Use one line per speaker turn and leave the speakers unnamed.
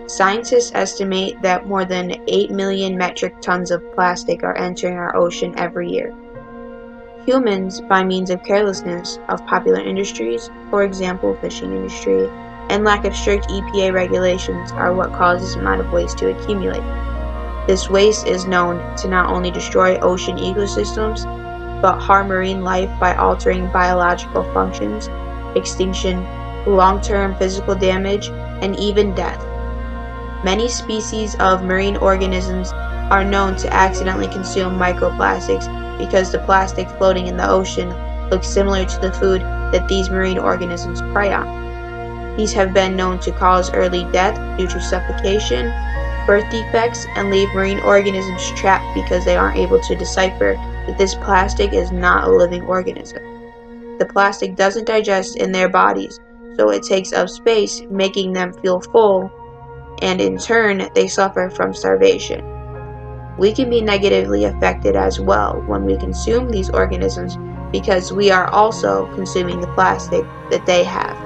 Scientists estimate that more than 8 million metric tons of plastic are entering our ocean every year. Humans, by means of carelessness of popular industries, for example fishing industry, and lack of strict EPA regulations are what cause this amount of waste to accumulate. This waste is known to not only destroy ocean ecosystems, but harm marine life by altering biological functions, extinction, long-term physical damage, and even death. Many species of marine organisms are known to accidentally consume microplastics because the plastic floating in the ocean looks similar to the food that these marine organisms prey on. These have been known to cause early death due to suffocation, birth defects, and leave marine organisms trapped because they aren't able to decipher that this plastic is not a living organism. The plastic doesn't digest in their bodies, so it takes up space, making them feel full, and in turn, they suffer from starvation. We can be negatively affected as well when we consume these organisms because we are also consuming the plastic that they have.